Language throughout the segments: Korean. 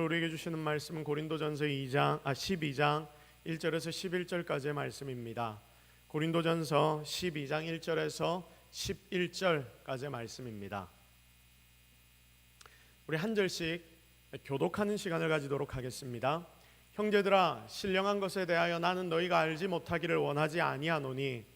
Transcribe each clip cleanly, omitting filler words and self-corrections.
우리에게 주시는 말씀은 고린도전서 12장 1절에서 11절까지의 말씀입니다. 고린도전서 12장 1절에서 11절까지의 말씀입니다. 우리 한 절씩 교독하는 시간을 가지도록 하겠습니다. 형제들아, 신령한 것에 대하여 나는 너희가 알지 못하기를 원하지 아니하노니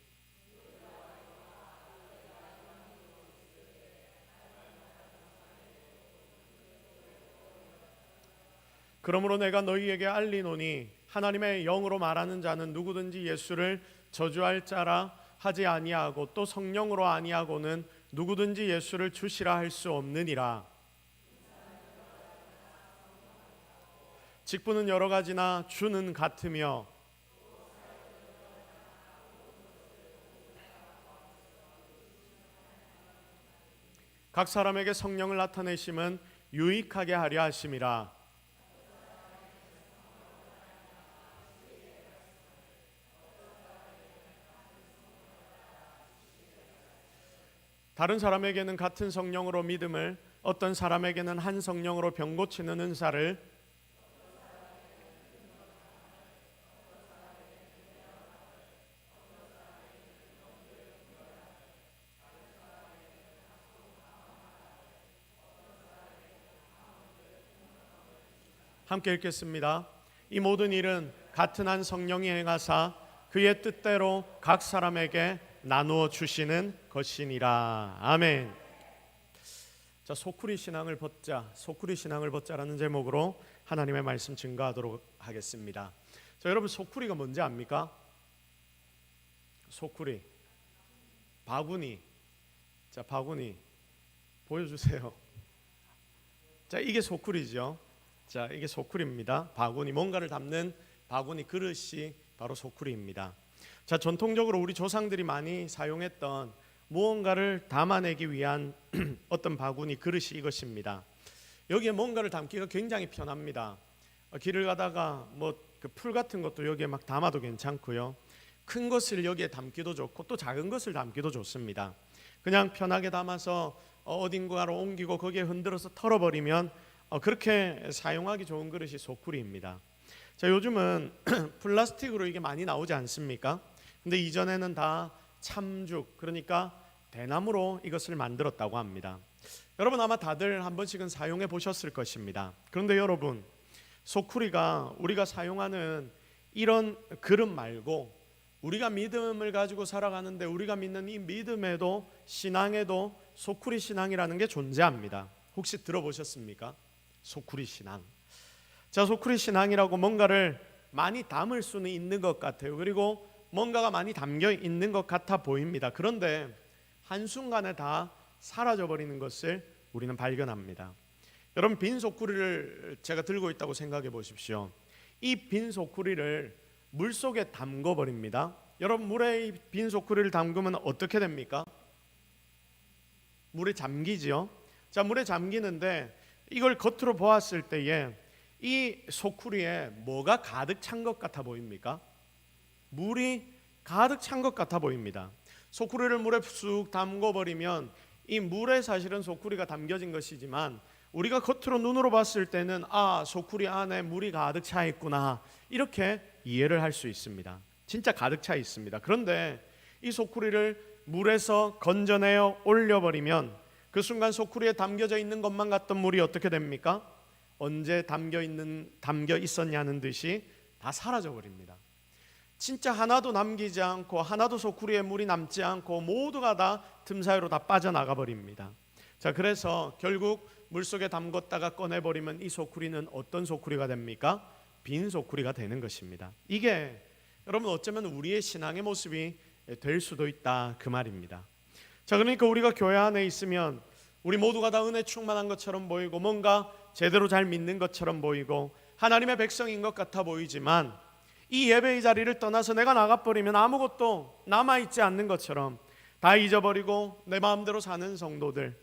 그러므로 내가 너희에게 알리노니 하나님의 영으로 말하는 자는 누구든지 예수를 저주할 자라 하지 아니하고 또 성령으로 아니하고는 누구든지 예수를 주시라 할 수 없느니라. 직분은 여러 가지나 주는 같으며 각 사람에게 성령을 나타내심은 유익하게 하려 하심이라. 다른 사람에게는 같은 성령으로 믿음을, 어떤 사람에게는 한 성령으로 병 고치는 은사를, 함께 읽겠습니다. 이 모든 일은 같은 한 성령이 행하사 그의 뜻대로 각 사람에게 나누어 주시는 것이니라. 아멘. 자, 소쿠리 신앙을 벗자라는 제목으로 하나님의 말씀 증거하도록 하겠습니다. 자, 여러분, 소쿠리가 뭔지 압니까? 소쿠리, 바구니. 자, 바구니 보여주세요. 자, 이게 소쿠리죠. 자, 이게 소쿠리입니다. 바구니, 뭔가를 담는 바구니 그릇이 바로 소쿠리입니다. 자, 전통적으로 우리 조상들이 많이 사용했던 무언가를 담아내기 위한 어떤 바구니 그릇이 이것입니다. 여기에 뭔가를 담기가 굉장히 편합니다. 길을 가다가 그 풀 같은 것도 여기에 막 담아도 괜찮고요. 큰 것을 여기에 담기도 좋고 또 작은 것을 담기도 좋습니다. 그냥 편하게 담아서 어딘가로 옮기고 거기에 흔들어서 털어버리면 그렇게 사용하기 좋은 그릇이 소쿠리입니다. 자, 요즘은 플라스틱으로 이게 많이 나오지 않습니까? 근데 이전에는 다 참죽, 그러니까 대나무로 이것을 만들었다고 합니다. 여러분, 아마 다들 한 번씩은 사용해 보셨을 것입니다. 그런데 여러분, 소쿠리가 우리가 사용하는 이런 그릇 말고 우리가 믿음을 가지고 살아가는데 우리가 믿는 이 믿음에도, 신앙에도 소쿠리 신앙이라는 게 존재합니다. 혹시 들어보셨습니까? 소쿠리 신앙. 자, 소쿠리 신앙이라고 뭔가를 많이 담을 수는 있는 것 같아요. 그리고 뭔가가 많이 담겨 있는 것 같아 보입니다. 그런데 한순간에 다 사라져버리는 것을 우리는 발견합니다. 여러분, 빈 소쿠리를 제가 들고 있다고 생각해 보십시오. 이 빈 소쿠리를 물속에 담궈버립니다. 여러분, 물에 이 빈 소쿠리를 담그면 어떻게 됩니까? 물에 잠기지요. 자, 물에 잠기는데 이걸 겉으로 보았을 때에 이 소쿠리에 뭐가 가득 찬 것 같아 보입니까? 물이 가득 찬 것 같아 보입니다. 소쿠리를 물에 쑥 담궈버리면 이 물에 사실은 소쿠리가 담겨진 것이지만 우리가 겉으로 눈으로 봤을 때는 소쿠리 안에 물이 가득 차 있구나, 이렇게 이해를 할 수 있습니다. 진짜 가득 차 있습니다. 그런데 이 소쿠리를 물에서 건져내어 올려버리면 그 순간 소쿠리에 담겨져 있는 것만 같던 물이 어떻게 됩니까? 언제 담겨 있었냐는 듯이 다 사라져 버립니다. 진짜 하나도 남기지 않고, 하나도 소쿠리에 물이 남지 않고 모두가 다 틈 사이로 다 빠져나가 버립니다. 자, 그래서 결국 물속에 담궜다가 꺼내버리면 이 소쿠리는 어떤 소쿠리가 됩니까? 빈 소쿠리가 되는 것입니다. 이게 여러분, 어쩌면 우리의 신앙의 모습이 될 수도 있다, 그 말입니다. 자, 그러니까 우리가 교회 안에 있으면 우리 모두가 다 은혜 충만한 것처럼 보이고 뭔가 제대로 잘 믿는 것처럼 보이고 하나님의 백성인 것 같아 보이지만 이 예배의 자리를 떠나서 내가 나가버리면 아무것도 남아있지 않는 것처럼 다 잊어버리고 내 마음대로 사는 성도들,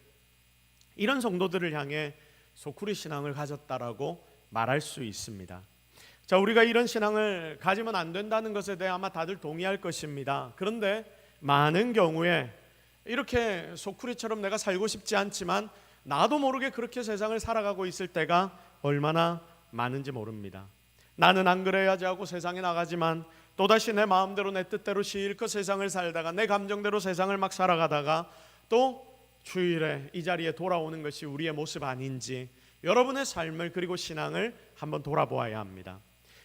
이런 성도들을 향해 소쿠리 신앙을 가졌다라고 말할 수 있습니다. 자, 우리가 이런 신앙을 가지면 안 된다는 것에 대해 아마 다들 동의할 것입니다. 그런데 많은 경우에 이렇게 소쿠리처럼 내가 살고 싶지 않지만 나도 모르게 그렇게 세상을 살아가고 있을 때가 얼마나 많은지 모릅니다. 나는 안 그래야지 하고 세상에 나가지만 또다시 내 마음대로 내 뜻대로 실컷 세상을 살다가 내 감정대로 세상을 막 살아가다가 또 주일에 이 자리에 돌아오는 것이 우리의 모습 아닌지 여러분의 삶을 그리고 신앙을 한번 돌아보아야 합니다.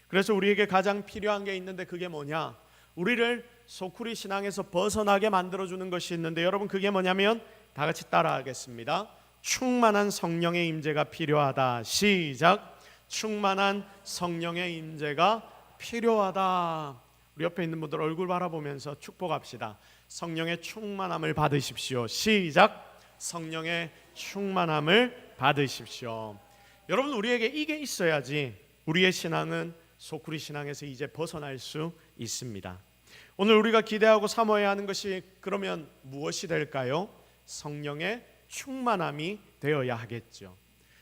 그래서 우리에게 가장 필요한 게 있는데 그게 뭐냐? 우리를 소쿠리 신앙에서 벗어나게 만들어주는 것이 있는데 여러분 그게 뭐냐면 다 같이 따라하겠습니다. 충만한 성령의 임재가 필요하다. 시작. 충만한 성령의 임재가 필요하다. 우리 옆에 있는 분들 얼굴 바라보면서 축복합시다. 성령의 충만함을 받으십시오. 시작. 성령의 충만함을 받으십시오. 여러분 우리에게 이게 있어야지 우리의 신앙은 소쿠리 신앙에서 이제 벗어날 수 있습니다. 오늘 우리가 기대하고 사모해야 하는 것이 그러면 무엇이 될까요? 성령의 충만함이 되어야 하겠죠.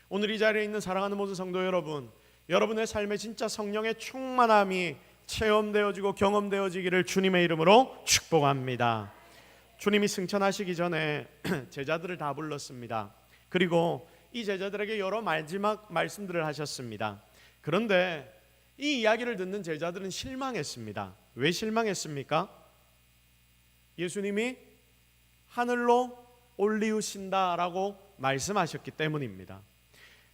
오늘 이 자리에 있는 사랑하는 모든 성도 여러분, 여러분의 삶에 진짜 성령의 충만함이 체험되어지고 경험되어지기를 주님의 이름으로 축복합니다. 주님이 승천하시기 전에 제자들을 다 불렀습니다. 그리고 이 제자들에게 여러 마지막 말씀들을 하셨습니다. 그런데 이 이야기를 듣는 제자들은 실망했습니다. 왜 실망했습니까? 예수님이 하늘로 올리우신다라고 말씀하셨기 때문입니다.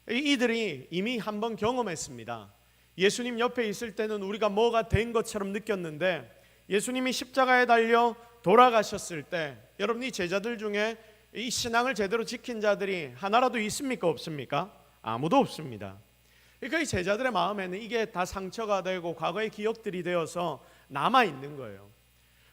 이들이 이미 한번 경험했습니다. 예수님 옆에 있을 때는 우리가 뭐가 된 것처럼 느꼈는데 예수님이 십자가에 달려 돌아가셨을 때 여러분 이 제자들 중에 이 신앙을 제대로 지킨 자들이 하나라도 있습니까? 없습니까? 아무도 없습니다. 그러니까 이 제자들의 마음에는 이게 다 상처가 되고 과거의 기억들이 되어서 남아있는 거예요.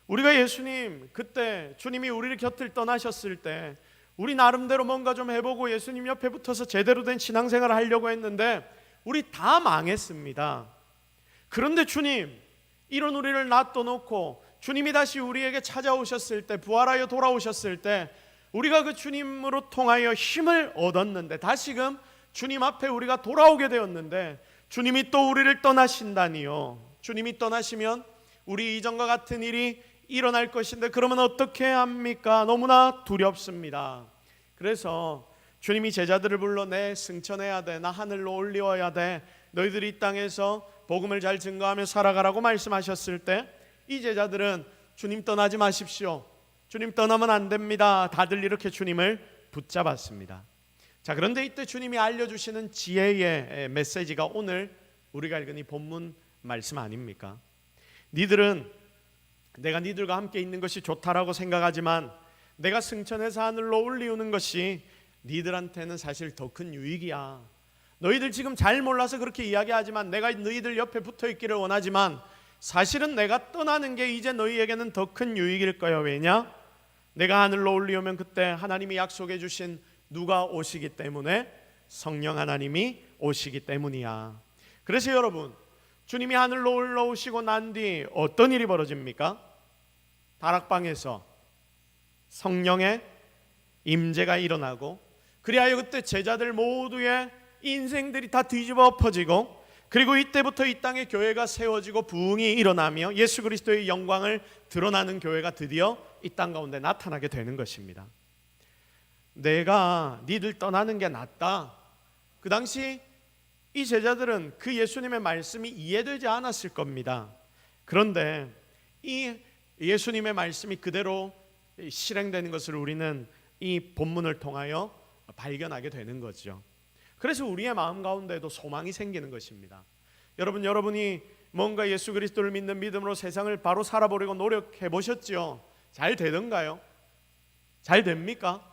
우리가 예수님 그때 주님이 우리를 곁을 떠나셨을 때 우리 나름대로 뭔가 좀 해보고 예수님 옆에 붙어서 제대로 된 신앙생활을 하려고 했는데 우리 다 망했습니다. 그런데 주님 이런 우리를 놔둬놓고 주님이 다시 우리에게 찾아오셨을 때 부활하여 돌아오셨을 때 우리가 그 주님으로 통하여 힘을 얻었는데 다시금 주님 앞에 우리가 돌아오게 되었는데 주님이 또 우리를 떠나신다니요. 주님이 떠나시면 우리 이전과 같은 일이 일어날 것인데 그러면 어떻게 합니까? 너무나 두렵습니다. 그래서 주님이 제자들을 불러 내 승천해야 돼. 나 하늘로 올리워야 돼. 너희들이 이 땅에서 복음을 잘 증거하며 살아가라고 말씀하셨을 때 이 제자들은 주님 떠나지 마십시오. 주님 떠나면 안 됩니다. 다들 이렇게 주님을 붙잡았습니다. 자, 그런데 이때 주님이 알려주시는 지혜의 메시지가 오늘 우리가 읽은 이 본문 말씀 아닙니까? 니들은 내가 니들과 함께 있는 것이 좋다라고 생각하지만 내가 승천해서 하늘로 올리우는 것이 니들한테는 사실 더 큰 유익이야. 너희들 지금 잘 몰라서 그렇게 이야기하지만 내가 너희들 옆에 붙어있기를 원하지만 사실은 내가 떠나는 게 이제 너희에게는 더 큰 유익일 거야. 왜냐? 내가 하늘로 올리우면 그때 하나님이 약속해 주신 누가 오시기 때문에 성령 하나님이 오시기 때문이야. 그래서 여러분 주님이 하늘로 올라오시고 난 뒤 어떤 일이 벌어집니까? 다락방에서 성령의 임재가 일어나고 그리하여 그때 제자들 모두의 인생들이 다 뒤집어 엎어지고 그리고 이때부터 이 땅에 교회가 세워지고 부흥이 일어나며 예수 그리스도의 영광을 드러나는 교회가 드디어 이 땅 가운데 나타나게 되는 것입니다. 내가 니들 떠나는 게 낫다. 그 당시 이 제자들은 그 예수님의 말씀이 이해되지 않았을 겁니다. 그런데 이 예수님의 말씀이 그대로 실행되는 것을 우리는 이 본문을 통하여 발견하게 되는 거죠. 그래서 우리의 마음 가운데도 소망이 생기는 것입니다. 여러분이 뭔가 예수 그리스도를 믿는 믿음으로 세상을 바로 살아보려고 노력해 보셨죠? 잘 되던가요? 잘 됩니까?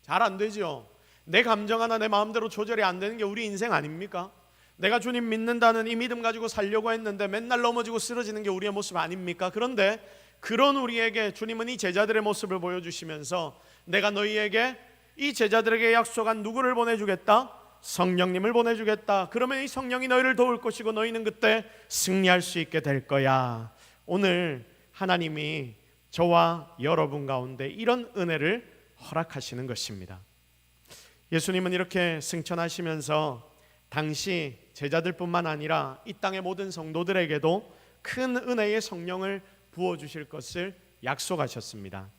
잘 안 되죠. 내 감정 하나 내 마음대로 조절이 안 되는 게 우리 인생 아닙니까? 내가 주님 믿는다는 이 믿음 가지고 살려고 했는데 맨날 넘어지고 쓰러지는 게 우리의 모습 아닙니까? 그런데 그런 우리에게 주님은 이 제자들의 모습을 보여주시면서 내가 너희에게 이 제자들에게 약속한 누구를 보내주겠다? 성령님을 보내주겠다. 그러면 이 성령이 너희를 도울 것이고 너희는 그때 승리할 수 있게 될 거야. 오늘 하나님이 저와 여러분 가운데 이런 은혜를 허락하시는 것입니다. 예수님은 이렇게 승천하시면서 당시 제자들뿐만 아니라 이 땅의 모든 성도들에게도 큰 은혜의 성령을 부어주실 것을 약속하셨습니다.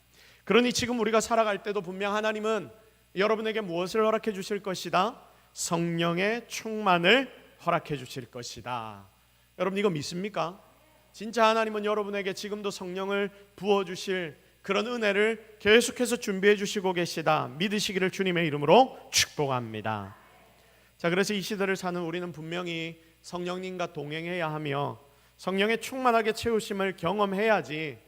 그러니 지금 우리가 살아갈 때도 분명 하나님은 여러분에게 무엇을 허락해 주실 것이다? 성령의 충만을 허락해 주실 것이다. 여러분 이거 믿습니까? 진짜 하나님은 여러분에게 지금도 성령을 부어주실 그런 은혜를 계속해서 준비해 주시고 계시다. 믿으시기를 주님의 이름으로 축복합니다. 자, 그래서 이 시대를 사는 우리는 분명히 성령님과 동행해야 하며 성령의 충만하게 채우심을 경험해야지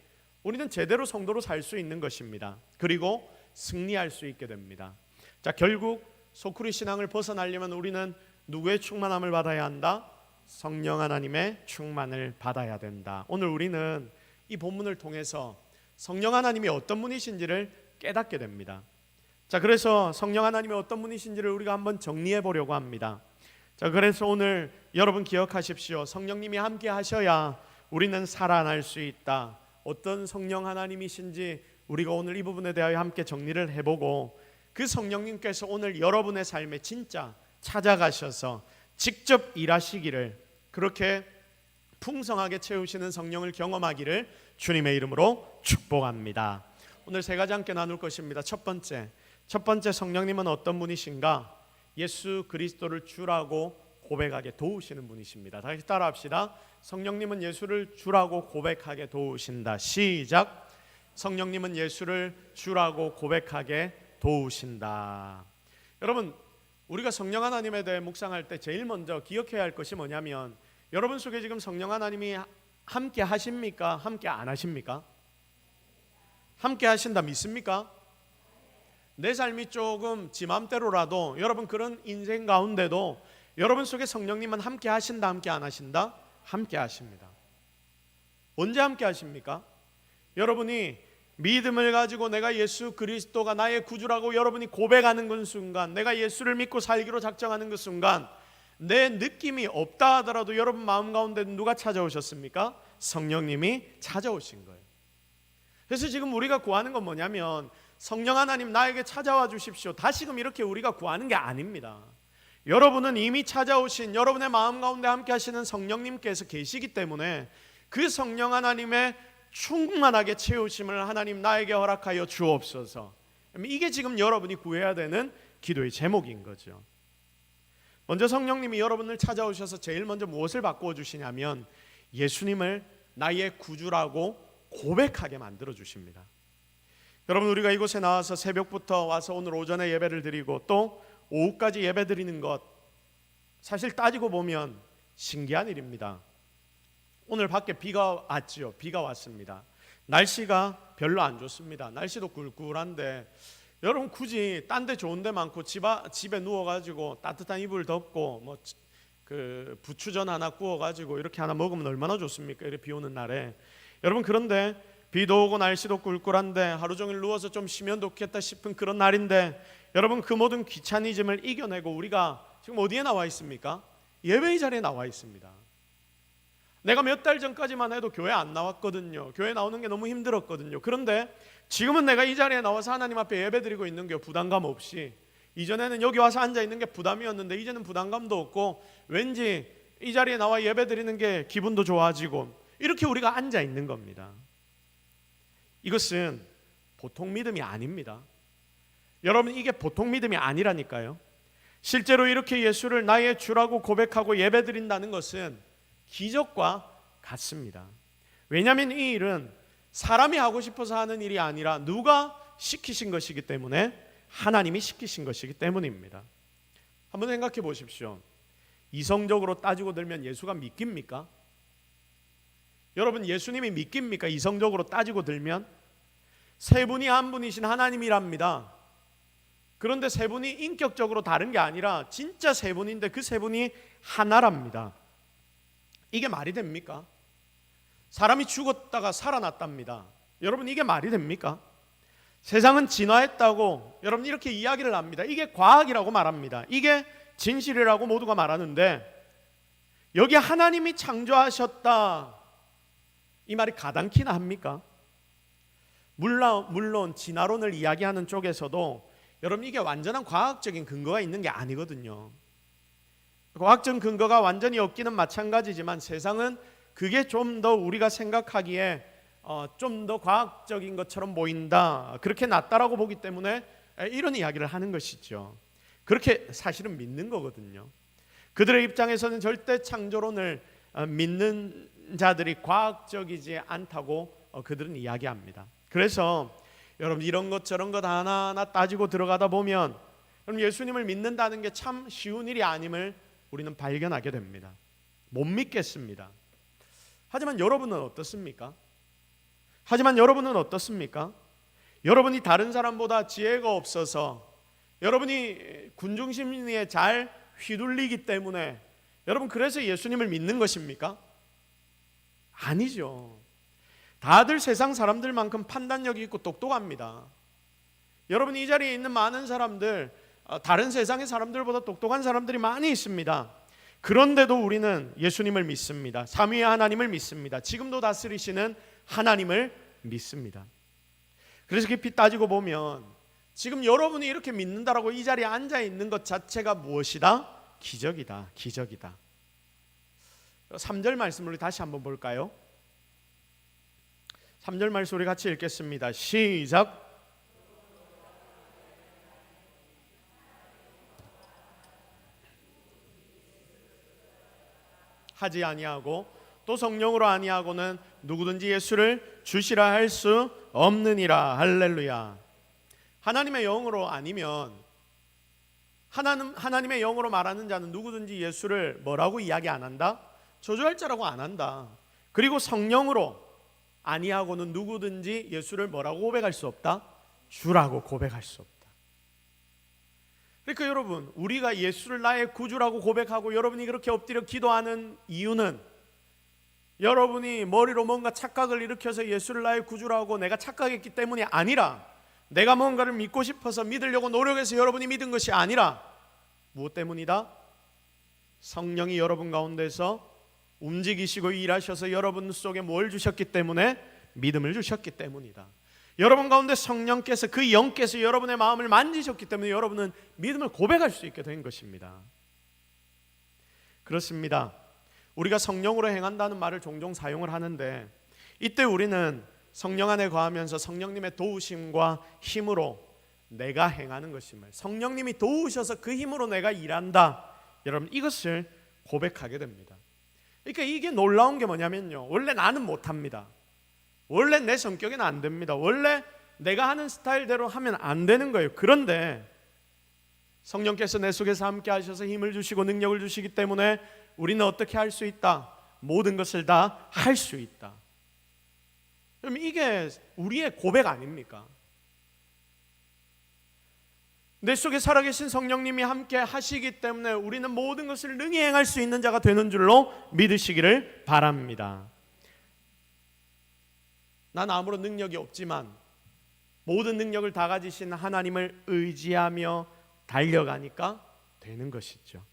우리는 제대로 성도로 살 수 있는 것입니다. 그리고 승리할 수 있게 됩니다. 자, 결국 소쿠리 신앙을 벗어나려면 우리는 누구의 충만함을 받아야 한다? 성령 하나님의 충만을 받아야 된다. 오늘 우리는 이 본문을 통해서 성령 하나님이 어떤 분이신지를 깨닫게 됩니다. 자, 그래서 성령 하나님이 어떤 분이신지를 우리가 한번 정리해 보려고 합니다. 자, 그래서 오늘 여러분 기억하십시오. 성령님이 함께 하셔야 우리는 살아날 수 있다. 어떤 성령 하나님이신지 우리가 오늘 이 부분에 대하여 함께 정리를 해보고 그 성령님께서 오늘 여러분의 삶에 진짜 찾아가셔서 직접 일하시기를, 그렇게 풍성하게 채우시는 성령을 경험하기를 주님의 이름으로 축복합니다. 오늘 세 가지 함께 나눌 것입니다. 첫 번째 성령님은 어떤 분이신가? 예수 그리스도를 주라고 고백하게 도우시는 분이십니다. 다시 따라합시다. 성령님은 예수를 주라고 고백하게 도우신다. 시작. 성령님은 예수를 주라고 고백하게 도우신다. 여러분, 우리가 성령 하나님에 대해 묵상할 때 제일 먼저 기억해야 할 것이 뭐냐면, 여러분 속에 지금 성령 하나님이 함께 하십니까? 함께 안 하십니까? 함께 하신다 믿습니까? 내 삶이 조금 지 맘대로라도 여러분 그런 인생 가운데도 여러분 속에 성령님은 함께 하신다, 함께 안 하신다? 함께 하십니다. 언제 함께 하십니까? 여러분이 믿음을 가지고 내가 예수 그리스도가 나의 구주라고 여러분이 고백하는 그 순간, 내가 예수를 믿고 살기로 작정하는 그 순간, 내 느낌이 없다 하더라도 여러분 마음 가운데 누가 찾아오셨습니까? 성령님이 찾아오신 거예요. 그래서 지금 우리가 구하는 건 뭐냐면, 성령 하나님 나에게 찾아와 주십시오, 다시금 이렇게 우리가 구하는 게 아닙니다. 여러분은 이미 찾아오신, 여러분의 마음 가운데 함께 하시는 성령님께서 계시기 때문에 그 성령 하나님의 충만하게 채우심을 하나님 나에게 허락하여 주옵소서. 이게 지금 여러분이 구해야 되는 기도의 제목인 거죠. 먼저 성령님이 여러분을 찾아오셔서 제일 먼저 무엇을 바꾸어 주시냐면, 예수님을 나의 구주라고 고백하게 만들어 주십니다. 여러분, 우리가 이곳에 나와서 새벽부터 와서 오늘 오전에 예배를 드리고 또 오후까지 예배 드리는 것, 사실 따지고 보면 신기한 일입니다. 오늘 밖에 비가 왔지요. 비가 왔습니다. 날씨가 별로 안 좋습니다. 날씨도 꿀꿀한데 여러분 굳이 딴 데 좋은 데 많고 집에 누워가지고 따뜻한 이불 덮고 뭐 그 부추전 하나 구워가지고 이렇게 하나 먹으면 얼마나 좋습니까? 이렇게 비 오는 날에. 여러분, 그런데 비도 오고 날씨도 꿀꿀한데 하루 종일 누워서 좀 쉬면 좋겠다 싶은 그런 날인데, 여러분 그 모든 귀차니즘을 이겨내고 우리가 지금 어디에 나와 있습니까? 예배의 자리에 나와 있습니다. 내가 몇 달 전까지만 해도 교회 안 나왔거든요. 교회 나오는 게 너무 힘들었거든요. 그런데 지금은 내가 이 자리에 나와서 하나님 앞에 예배 드리고 있는 게 부담감 없이, 이전에는 여기 와서 앉아 있는 게 부담이었는데 이제는 부담감도 없고 왠지 이 자리에 나와 예배 드리는 게 기분도 좋아지고, 이렇게 우리가 앉아 있는 겁니다. 이것은 보통 믿음이 아닙니다. 여러분, 이게 보통 믿음이 아니라니까요. 실제로 이렇게 예수를 나의 주라고 고백하고 예배 드린다는 것은 기적과 같습니다. 왜냐하면 이 일은 사람이 하고 싶어서 하는 일이 아니라 누가 시키신 것이기 때문에, 하나님이 시키신 것이기 때문입니다. 한번 생각해 보십시오. 이성적으로 따지고 들면 예수가 믿깁니까? 여러분, 예수님이 믿깁니까? 이성적으로 따지고 들면 세 분이 한 분이신 하나님이랍니다. 그런데 세 분이 인격적으로 다른 게 아니라 진짜 세 분인데 그 세 분이 하나랍니다. 이게 말이 됩니까? 사람이 죽었다가 살아났답니다. 여러분, 이게 말이 됩니까? 세상은 진화했다고 여러분 이렇게 이야기를 합니다. 이게 과학이라고 말합니다. 이게 진실이라고 모두가 말하는데, 여기 하나님이 창조하셨다, 이 말이 가당키나 합니까? 물론 진화론을 이야기하는 쪽에서도 여러분 이게 완전한 과학적인 근거가 있는 게 아니거든요. 과학적 근거가 완전히 없기는 마찬가지지만 세상은 그게 좀 더 우리가 생각하기에 좀 더 과학적인 것처럼 보인다, 그렇게 낫다라고 보기 때문에 이런 이야기를 하는 것이죠. 그렇게 사실은 믿는 거거든요. 그들의 입장에서는 절대 창조론을 믿는 자들이 과학적이지 않다고 그들은 이야기합니다. 그래서 여러분 이런 것 저런 것 하나하나 따지고 들어가다 보면 여러분 예수님을 믿는다는 게 참 쉬운 일이 아님을 우리는 발견하게 됩니다. 못 믿겠습니다. 하지만 여러분은 어떻습니까? 여러분이 다른 사람보다 지혜가 없어서 여러분이 군중심리에 잘 휘둘리기 때문에 여러분 그래서 예수님을 믿는 것입니까? 아니죠. 다들 세상 사람들만큼 판단력이 있고 똑똑합니다. 여러분 이 자리에 있는 많은 사람들 다른 세상의 사람들보다 똑똑한 사람들이 많이 있습니다. 그런데도 우리는 예수님을 믿습니다. 삼위의 하나님을 믿습니다. 지금도 다스리시는 하나님을 믿습니다. 그래서 깊이 따지고 보면 지금 여러분이 이렇게 믿는다라고 이 자리에 앉아 있는 것 자체가 무엇이다? 기적이다. 3절 말씀을 다시 한번 볼까요? 3절 말씀 우리 같이 읽겠습니다. 시작. 하지 아니하고 또 성령으로 아니하고는 누구든지 예수를 주시라 할 수 없느니라. 할렐루야. 하나님의 영으로 아니면 하나님의 영으로 말하는 자는 누구든지 예수를 뭐라고 이야기 안 한다? 저주할 자라고 안 한다. 그리고 성령으로 아니하고는 누구든지 예수를 뭐라고 고백할 수 없다? 주라고 고백할 수 없다. 그러니까 여러분 우리가 예수를 나의 구주라고 고백하고 여러분이 그렇게 엎드려 기도하는 이유는 여러분이 머리로 뭔가 착각을 일으켜서 예수를 나의 구주라고 내가 착각했기 때문이 아니라 내가 뭔가를 믿고 싶어서 믿으려고 노력해서 여러분이 믿은 것이 아니라 무엇 때문이다? 성령이 여러분 가운데서 움직이시고 일하셔서 여러분 속에 뭘 주셨기 때문에? 믿음을 주셨기 때문이다. 여러분 가운데 성령께서 그 영께서 여러분의 마음을 만지셨기 때문에 여러분은 믿음을 고백할 수 있게 된 것입니다. 그렇습니다. 우리가 성령으로 행한다는 말을 종종 사용을 하는데 이때 우리는 성령 안에 거하면서 성령님의 도우심과 힘으로 내가 행하는 것임을, 성령님이 도우셔서 그 힘으로 내가 일한다, 여러분 이것을 고백하게 됩니다. 그러니까 이게 놀라운 게 뭐냐면요, 원래 나는 못합니다. 원래 내 성격에는 안 됩니다. 원래 내가 하는 스타일대로 하면 안 되는 거예요. 그런데 성령께서 내 속에서 함께 하셔서 힘을 주시고 능력을 주시기 때문에 우리는 어떻게 할 수 있다? 모든 것을 다 할 수 있다. 그럼 이게 우리의 고백 아닙니까? 내 속에 살아계신 성령님이 함께 하시기 때문에 우리는 모든 것을 능히 행할 수 있는 자가 되는 줄로 믿으시기를 바랍니다. 난 아무런 능력이 없지만 모든 능력을 다 가지신 하나님을 의지하며 달려가니까 되는 것이죠.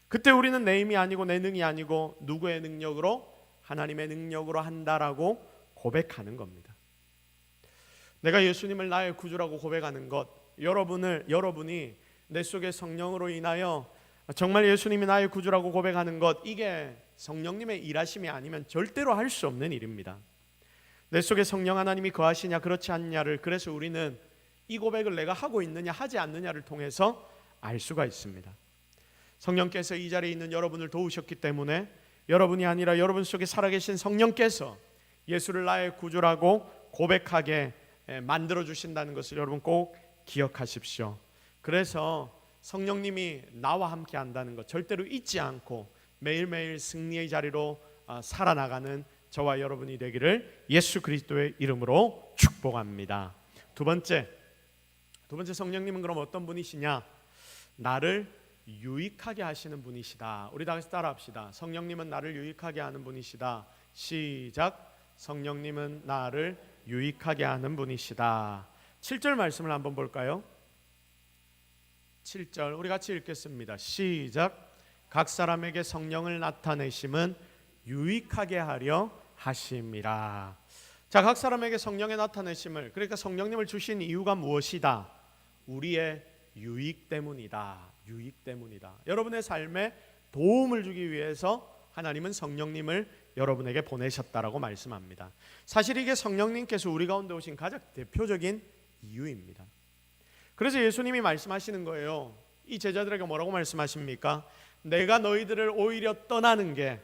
그때 우리는 내 힘이 아니고 내 능이 아니고 누구의 능력으로? 하나님의 능력으로 한다라고 고백하는 겁니다. 내가 예수님을 나의 구주라고 고백하는 것, 여러분이 내 속에 성령으로 인하여 정말 예수님이 나의 구주라고 고백하는 것, 이게 성령님의 일하심이 아니면 절대로 할 수 없는 일입니다. 내 속에 성령 하나님이 거하시냐 그렇지 않냐를 그래서 우리는 이 고백을 내가 하고 있느냐 하지 않느냐를 통해서 알 수가 있습니다. 성령께서 이 자리에 있는 여러분을 도우셨기 때문에 여러분이 아니라 여러분 속에 살아계신 성령께서 예수를 나의 구주라고 고백하게 만들어 주신다는 것을 여러분 꼭 기억하십시오. 그래서 성령님이 나와 함께 한다는 것 절대로 잊지 않고 매일매일 승리의 자리로 살아나가는 저와 여러분이 되기를 예수 그리스도의 이름으로 축복합니다. 두 번째 성령님은 그럼 어떤 분이시냐? 나를 유익하게 하시는 분이시다. 우리 다 같이 따라합시다. 성령님은 나를 유익하게 하는 분이시다. 시작. 성령님은 나를 유익하게 하는 분이시다. 7절 말씀을 한번 볼까요? 7절 우리 같이 읽겠습니다. 시작. 각 사람에게 성령을 나타내심은 유익하게 하려 하심이라. 자, 각 사람에게 성령의 나타내심을, 그러니까 성령님을 주신 이유가 무엇이다? 우리의 유익 때문이다. 유익 때문이다. 여러분의 삶에 도움을 주기 위해서 하나님은 성령님을 여러분에게 보내셨다라고 말씀합니다. 사실 이게 성령님께서 우리 가운데 오신 가장 대표적인 이유입니다. 그래서 예수님이 말씀하시는 거예요. 이 제자들에게 뭐라고 말씀하십니까? 내가 너희들을 오히려 떠나는 게,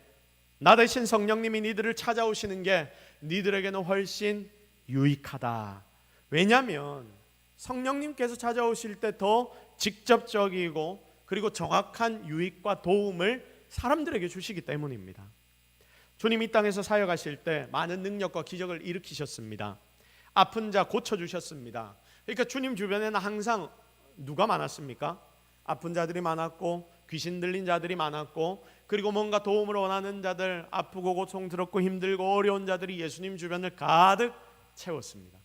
나 대신 성령님이 니들을 찾아오시는 게 니들에게는 훨씬 유익하다. 왜냐하면 성령님께서 찾아오실 때 더 직접적이고 그리고 정확한 유익과 도움을 사람들에게 주시기 때문입니다. 주님 이 땅에서 사역하실 때 많은 능력과 기적을 일으키셨습니다. 아픈 자 고쳐주셨습니다. 그러니까 주님 주변에는 항상 누가 많았습니까? 아픈 자들이 많았고 귀신 들린 자들이 많았고, 그리고 뭔가 도움을 원하는 자들, 아프고 고통스럽고 힘들고 어려운 자들이 예수님 주변을 가득 채웠습니다.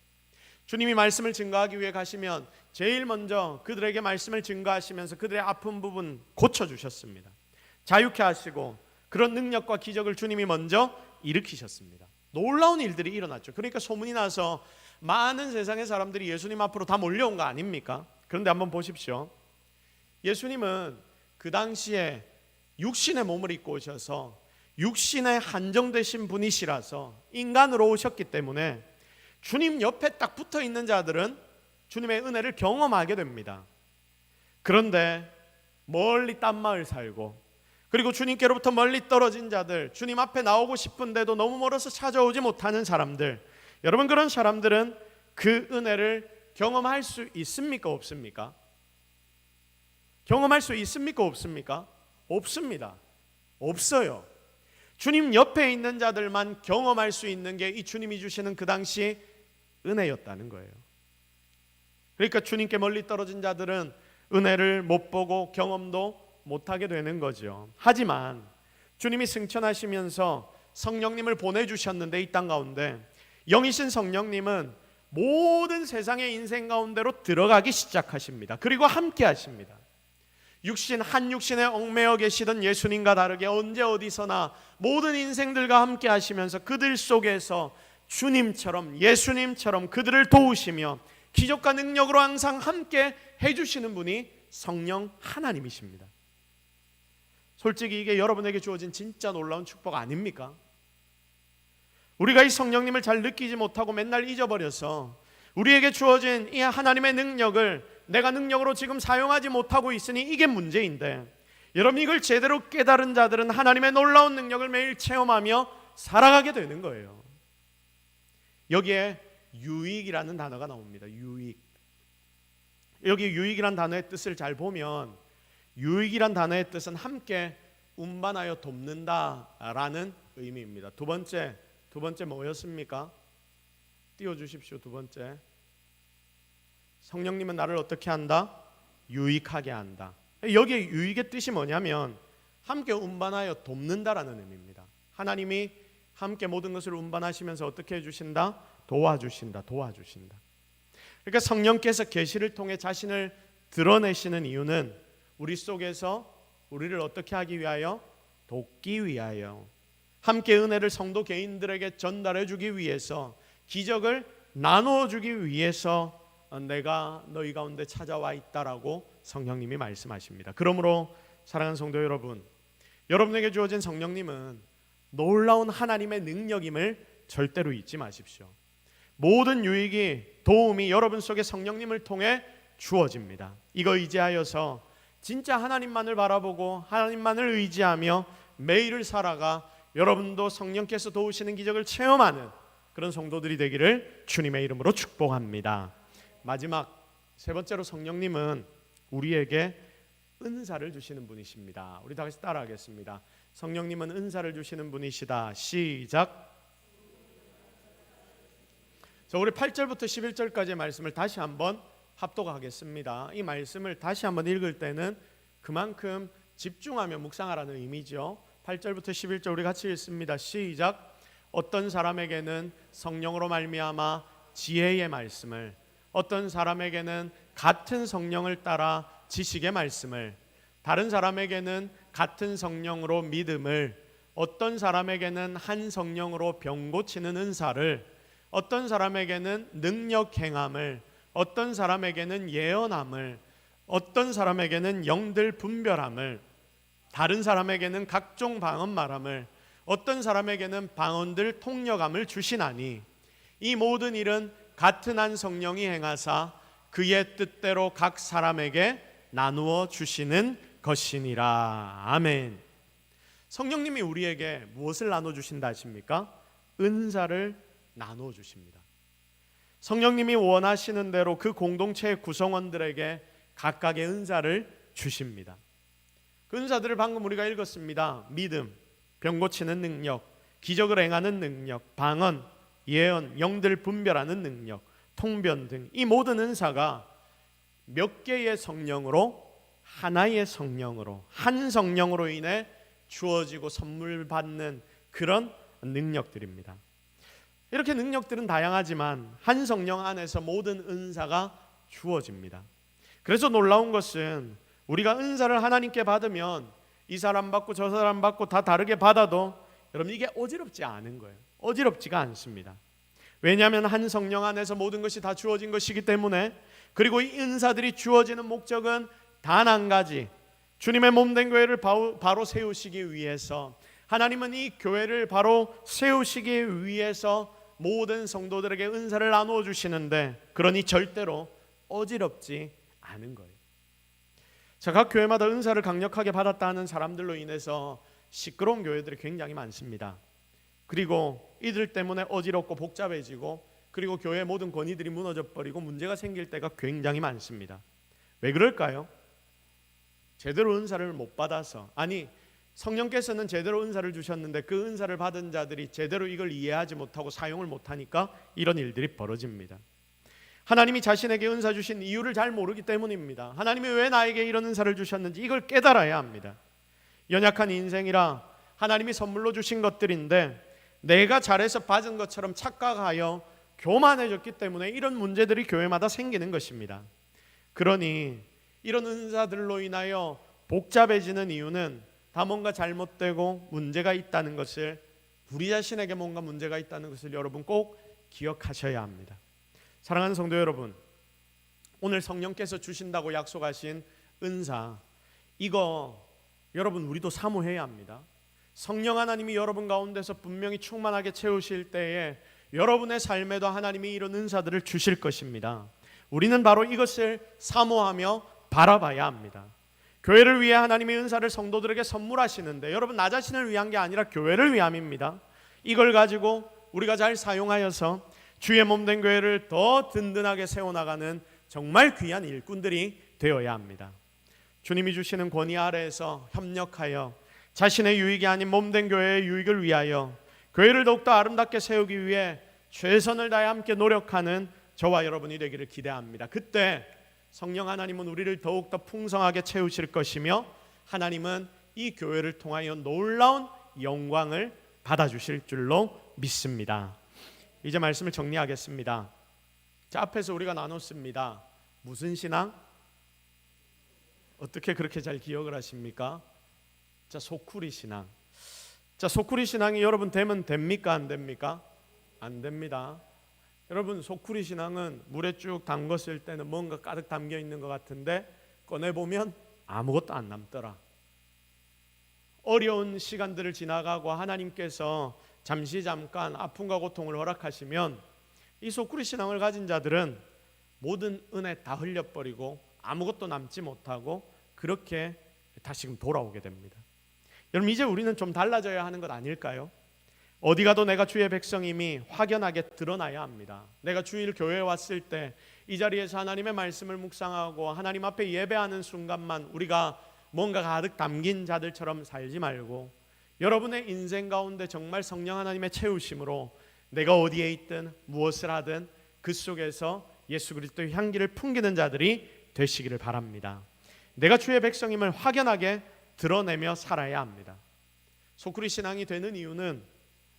주님이 말씀을 증거하기 위해 가시면 제일 먼저 그들에게 말씀을 증거하시면서 그들의 아픈 부분 고쳐주셨습니다. 자유케 하시고 그런 능력과 기적을 주님이 먼저 일으키셨습니다. 놀라운 일들이 일어났죠. 그러니까 소문이 나서 많은 세상의 사람들이 예수님 앞으로 다 몰려온 거 아닙니까? 그런데 한번 보십시오. 예수님은 그 당시에 육신의 몸을 입고 오셔서 육신에 한정되신 분이시라서 인간으로 오셨기 때문에 주님 옆에 딱 붙어 있는 자들은 주님의 은혜를 경험하게 됩니다. 그런데 멀리 딴 마을 살고, 그리고 주님께로부터 멀리 떨어진 자들, 주님 앞에 나오고 싶은데도 너무 멀어서 찾아오지 못하는 사람들, 여러분 그런 사람들은 그 은혜를 경험할 수 있습니까? 없습니까? 경험할 수 있습니까? 없습니까? 없습니다. 없어요. 주님 옆에 있는 자들만 경험할 수 있는 게 이 주님이 주시는 그 당시 은혜였다는 거예요. 그러니까 주님께 멀리 떨어진 자들은 은혜를 못 보고 경험도 못하게 되는 거죠. 하지만 주님이 승천하시면서 성령님을 보내주셨는데 이 땅 가운데 영이신 성령님은 모든 세상의 인생 가운데로 들어가기 시작하십니다. 그리고 함께 하십니다. 한 육신에 얽매여 계시던 예수님과 다르게 언제 어디서나 모든 인생들과 함께 하시면서 그들 속에서 주님처럼 예수님처럼 그들을 도우시며 기적과 능력으로 항상 함께 해주시는 분이 성령 하나님이십니다. 솔직히 이게 여러분에게 주어진 진짜 놀라운 축복 아닙니까? 우리가 이 성령님을 잘 느끼지 못하고 맨날 잊어버려서 우리에게 주어진 이 하나님의 능력을 내가 능력으로 지금 사용하지 못하고 있으니 이게 문제인데, 여러분 이걸 제대로 깨달은 자들은 하나님의 놀라운 능력을 매일 체험하며 살아가게 되는 거예요. 여기에 유익이라는 단어가 나옵니다. 유익. 여기 유익이란 단어의 뜻을 잘 보면 유익이란 단어의 뜻은 함께 운반하여 돕는다라는 의미입니다. 두 번째 뭐였습니까? 띄워주십시오. 두 번째, 성령님은 나를 어떻게 한다? 유익하게 한다. 여기에 유익의 뜻이 뭐냐면 함께 운반하여 돕는다라는 의미입니다. 하나님이 함께 모든 것을 운반하시면서 어떻게 해주신다? 도와주신다. 그러니까 성령께서 계시를 통해 자신을 드러내시는 이유는 우리 속에서 우리를 어떻게 하기 위하여? 돕기 위하여, 함께 은혜를 성도 개인들에게 전달해 주기 위해서, 기적을 나누어 주기 위해서 내가 너희 가운데 찾아와 있다라고 성령님이 말씀하십니다. 그러므로 사랑하는 성도 여러분, 여러분에게 주어진 성령님은 놀라운 하나님의 능력임을 절대로 잊지 마십시오. 모든 유익이, 도움이 여러분 속에 성령님을 통해 주어집니다. 이거 의지하여서 진짜 하나님만을 바라보고 하나님만을 의지하며 매일을 살아가 여러분도 성령께서 도우시는 기적을 체험하는 그런 성도들이 되기를 주님의 이름으로 축복합니다. 마지막 세 번째로, 성령님은 우리에게 은사를 주시는 분이십니다. 우리 다 같이 따라하겠습니다. 성령님은 은사를 주시는 분이시다. 시작. 자, 우리 8절부터 11절까지의 말씀을 다시 한번 합독하겠습니다. 이 말씀을 다시 한번 읽을 때는 그만큼 집중하며 묵상하라는 의미죠. 8절부터 11절 우리 같이 읽습니다. 시작. 어떤 사람에게는 성령으로 말미암아 지혜의 말씀을, 어떤 사람에게는 같은 성령을 따라 지식의 말씀을, 다른 사람에게는 같은 성령으로 믿음을, 어떤 사람에게는 한 성령으로 병 고치는 은사를, 어떤 사람에게는 능력 행함을, 어떤 사람에게는 예언함을, 어떤 사람에게는 영들 분별함을, 다른 사람에게는 각종 방언 말함을, 어떤 사람에게는 방언들 통역함을 주시나니 이 모든 일은 같은 한 성령이 행하사 그의 뜻대로 각 사람에게 나누어 주시는 것이니라. 아멘. 성령님이 우리에게 무엇을 나눠주신다 하십니까? 은사를 나눠주십니다. 성령님이 원하시는 대로 그 공동체의 구성원들에게 각각의 은사를 주십니다. 그 은사들을 방금 우리가 읽었습니다. 믿음, 병 고치는 능력, 기적을 행하는 능력, 방언, 예언, 영들 분별하는 능력, 통변 등 이 모든 은사가 몇 개의 성령으로, 하나의 성령으로, 한 성령으로 인해 주어지고 선물 받는 그런 능력들입니다. 이렇게 능력들은 다양하지만 한 성령 안에서 모든 은사가 주어집니다. 그래서 놀라운 것은 우리가 은사를 하나님께 받으면 이 사람 받고 저 사람 받고 다 다르게 받아도 여러분 이게 어지럽지 않은 거예요. 어지럽지가 않습니다. 왜냐하면 한 성령 안에서 모든 것이 다 주어진 것이기 때문에, 그리고 이 은사들이 주어지는 목적은 단 한 가지, 주님의 몸된 교회를 바로 세우시기 위해서, 하나님은 이 교회를 바로 세우시기 위해서 모든 성도들에게 은사를 나누어 주시는데, 그러니 절대로 어지럽지 않은 거예요. 자, 각 교회마다 은사를 강력하게 받았다 하는 사람들로 인해서 시끄러운 교회들이 굉장히 많습니다. 그리고 이들 때문에 어지럽고 복잡해지고, 그리고 교회의 모든 권위들이 무너져 버리고 문제가 생길 때가 굉장히 많습니다. 왜 그럴까요? 제대로 은사를 못 받아서, 아니 성령께서는 제대로 은사를 주셨는데 그 은사를 받은 자들이 제대로 이걸 이해하지 못하고 사용을 못하니까 이런 일들이 벌어집니다. 하나님이 자신에게 은사 주신 이유를 잘 모르기 때문입니다. 하나님이 왜 나에게 이런 은사를 주셨는지 이걸 깨달아야 합니다. 연약한 인생이라 하나님이 선물로 주신 것들인데 내가 잘해서 받은 것처럼 착각하여 교만해졌기 때문에 이런 문제들이 교회마다 생기는 것입니다. 그러니 이런 은사들로 인하여 복잡해지는 이유는 다 뭔가 잘못되고 문제가 있다는 것을, 우리 자신에게 뭔가 문제가 있다는 것을 여러분 꼭 기억하셔야 합니다. 사랑하는 성도 여러분, 오늘 성령께서 주신다고 약속하신 은사, 이거 여러분 우리도 사모해야 합니다. 성령 하나님이 여러분 가운데서 분명히 충만하게 채우실 때에 여러분의 삶에도 하나님이 이런 은사들을 주실 것입니다. 우리는 바로 이것을 사모하며 바라봐야 합니다. 교회를 위해 하나님이 은사를 성도들에게 선물하시는데, 여러분 나 자신을 위한 게 아니라 교회를 위함입니다. 이걸 가지고 우리가 잘 사용하여서 주의 몸된 교회를 더 든든하게 세워나가는 정말 귀한 일꾼들이 되어야 합니다. 주님이 주시는 권위 아래에서 협력하여 자신의 유익이 아닌 몸된 교회의 유익을 위하여 교회를 더욱더 아름답게 세우기 위해 최선을 다해 함께 노력하는 저와 여러분이 되기를 기대합니다. 그때 성령 하나님은 우리를 더욱더 풍성하게 채우실 것이며, 하나님은 이 교회를 통하여 놀라운 영광을 받아주실 줄로 믿습니다. 이제 말씀을 정리하겠습니다. 자, 앞에서 우리가 나눴습니다. 무슨 신앙? 어떻게 그렇게 잘 기억을 하십니까? 자, 소쿠리 신앙. 자, 소쿠리 신앙이 여러분 되면 됩니까? 안 됩니까? 안 됩니다. 여러분, 소쿠리 신앙은 물에 쭉 담궜을 때는 뭔가 가득 담겨 있는 것 같은데 꺼내보면 아무것도 안 남더라. 어려운 시간들을 지나가고 하나님께서 잠깐 아픔과 고통을 허락하시면 이 소쿠리 신앙을 가진 자들은 모든 은혜 다 흘려버리고 아무것도 남지 못하고 그렇게 다시금 돌아오게 됩니다. 여러분, 이제 우리는 좀 달라져야 하는 것 아닐까요? 어디 가도 내가 주의 백성임이 확연하게 드러나야 합니다. 내가 주일 교회에 왔을 때 이 자리에서 하나님의 말씀을 묵상하고 하나님 앞에 예배하는 순간만 우리가 뭔가 가득 담긴 자들처럼 살지 말고, 여러분의 인생 가운데 정말 성령 하나님의 채우심으로 내가 어디에 있든 무엇을 하든 그 속에서 예수 그리스도의 향기를 풍기는 자들이 되시기를 바랍니다. 내가 주의 백성임을 확연하게 드러내며 살아야 합니다. 소쿠리 신앙이 되는 이유는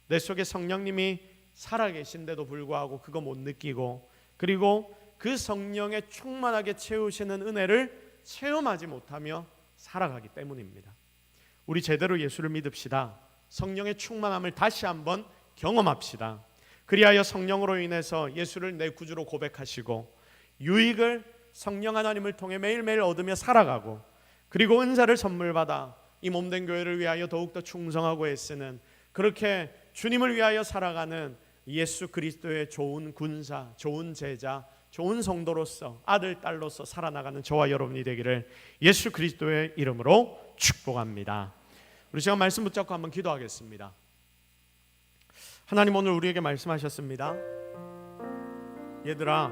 내 속에 성령님이 살아계신데도 불구하고 그거 못 느끼고, 그리고 그 성령에 충만하게 채우시는 은혜를 체험하지 못하며 살아가기 때문입니다. 우리 제대로 예수를 믿읍시다. 성령의 충만함을 다시 한번 경험합시다. 그리하여 성령으로 인해서 예수를 내 구주로 고백하시고 유익을 성령 하나님을 통해 매일매일 얻으며 살아가고, 그리고 은사를 선물받아 이 몸된 교회를 위하여 더욱더 충성하고 애쓰는, 그렇게 주님을 위하여 살아가는 예수 그리스도의 좋은 군사, 좋은 제자, 좋은 성도로서 아들, 딸로서 살아나가는 저와 여러분이 되기를 예수 그리스도의 이름으로 축복합니다. 우리 시간 말씀 붙잡고 한번 기도하겠습니다. 하나님, 오늘 우리에게 말씀하셨습니다. 얘들아,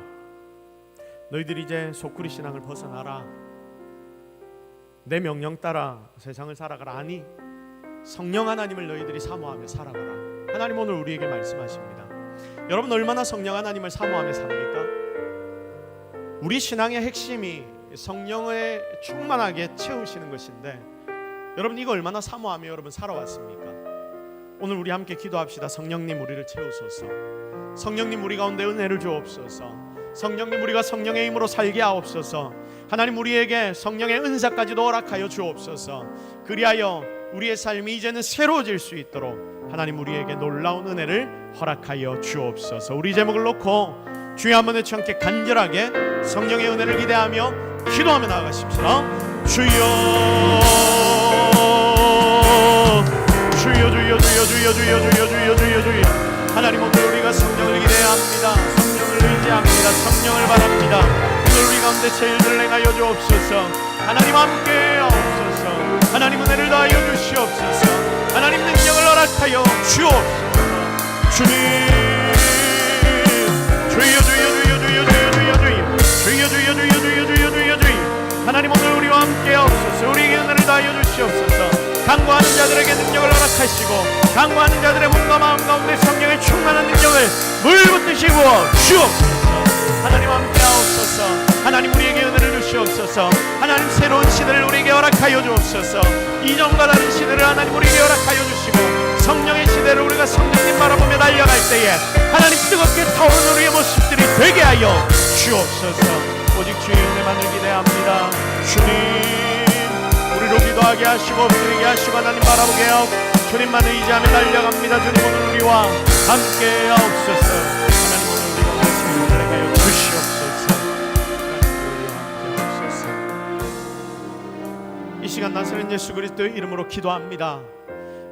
너희들이 이제 소쿠리 신앙을 벗어나라. 내 명령 따라 세상을 살아가라. 아니, 성령 하나님을 너희들이 사모하며 살아가라. 하나님 오늘 우리에게 말씀하십니다. 여러분, 얼마나 성령 하나님을 사모하며 삽니까? 우리 신앙의 핵심이 성령에 충만하게 채우시는 것인데, 여러분 이거 얼마나 사모하며 여러분 살아왔습니까? 오늘 우리 함께 기도합시다. 성령님, 우리를 채우소서. 성령님, 우리 가운데 은혜를 주옵소서. 성령님, 우리가 성령의 힘으로 살게 하옵소서. 하나님, 우리에게 성령의 은사까지도 허락하여 주옵소서. 그리하여 우리의 삶이 이제는 새로워질 수 있도록 하나님, 우리에게 놀라운 은혜를 허락하여 주옵소서. 우리 제목을 놓고 주여 한번 외쳐 함께 간절하게 성령의 은혜를 기대하며 기도하며 나아가십시다. 주여, 주여, 주여, 주여, 주여, 주여, 주여, 주여, 주여, 주여. 하나님, 오늘 우리가 성령을 기대해야 합니다. 성령을 의지합니다. 성령을 바랍니다. 오늘 우리 가운데 제일들 행하여 주옵소서. 하나님 함께 하옵소서. 하나님 은혜를 더하여 주시옵소서. 하나님 능력을 허락하여 주옵소서. 주님, 주여, 주여, 주여, 주여, 주여, 주여, 주여, 주여, 주여, 주여, 주여, 주여, 주여, 주여. 하나님 오늘 우리와 함께 하옵소서. 우리에게 은혜를 더하여 주시옵소서. 강구하는 자들에게 능력을 허락하시고, 강구하는 자들의 몸과 마음 가운데 성령의 충만한 능력을 물붓듯이 부어 주옵소서. 하나님 함께 하옵소서. 하나님 우리에게 은혜를 주시옵소서. 하나님 새로운 시대를 우리에게 허락하여 주옵소서. 이전과 다른 시대를 하나님 우리에게 허락하여 주시고, 성령의 시대를 우리가 성령님 바라보며 달려갈 때에 하나님 뜨겁게 타오르는 우리의 모습들이 되게 하여 주옵소서. 오직 주의 은혜만을 기대합니다. 주님, 우리로 기도하게 하시고 엎드리게 하시고 하나님 바라보게 하옵. 주님만 의지하며 달려갑니다. 주님 오늘 우리와 함께 하옵소서. 하나님 오늘 우리가 말씀을 달려가여 주시옵소서. 하나님 우리와 함께 하옵소서. 이 시간 나사렛 예수 그리스도의 이름으로 기도합니다.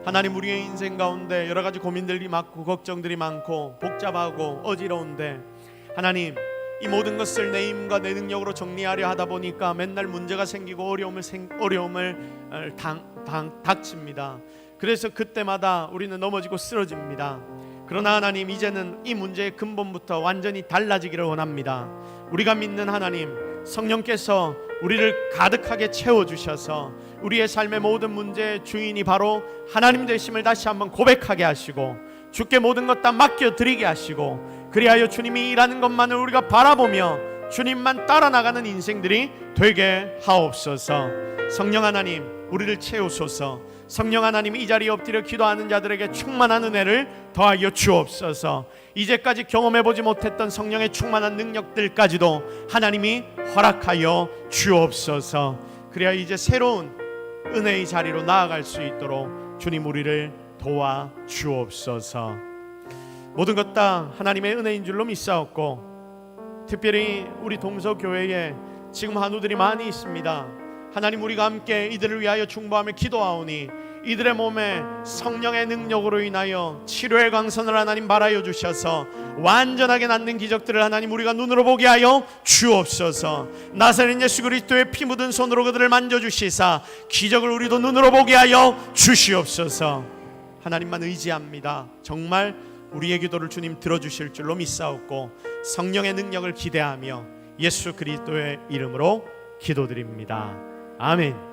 하나님, 우리의 인생 가운데 여러 가지 고민들이 많고 걱정들이 많고 복잡하고 어지러운데, 하나님 이 모든 것을 내 힘과 내 능력으로 정리하려 하다 보니까 맨날 문제가 생기고 어려움을 닥칩니다. 그래서 그때마다 우리는 넘어지고 쓰러집니다. 그러나 하나님, 이제는 이 문제의 근본부터 완전히 달라지기를 원합니다. 우리가 믿는 하나님, 성령께서 우리를 가득하게 채워주셔서 우리의 삶의 모든 문제의 주인이 바로 하나님 되심을 다시 한번 고백하게 하시고, 주께 모든 것 다 맡겨드리게 하시고, 그리하여 주님이 일하는 것만을 우리가 바라보며 주님만 따라 나가는 인생들이 되게 하옵소서. 성령 하나님, 우리를 채우소서. 성령 하나님, 이 자리에 엎드려 기도하는 자들에게 충만한 은혜를 더하여 주옵소서. 이제까지 경험해보지 못했던 성령의 충만한 능력들까지도 하나님이 허락하여 주옵소서. 그래야 이제 새로운 은혜의 자리로 나아갈 수 있도록 주님 우리를 도와 주옵소서. 모든 것 다 하나님의 은혜인 줄로 믿사옵고, 특별히 우리 동서교회에 지금 한우들이 많이 있습니다. 하나님, 우리가 함께 이들을 위하여 중보하며 기도하오니 이들의 몸에 성령의 능력으로 인하여 치료의 광선을 하나님 발하여 주셔서 완전하게 낫는 기적들을 하나님 우리가 눈으로 보게 하여 주옵소서. 나사렛 예수 그리스도의 피 묻은 손으로 그들을 만져주시사 기적을 우리도 눈으로 보게 하여 주시옵소서. 하나님만 의지합니다. 정말 우리의 기도를 주님 들어주실 줄로 믿사옵고, 성령의 능력을 기대하며 예수 그리스도의 이름으로 기도드립니다. 아멘.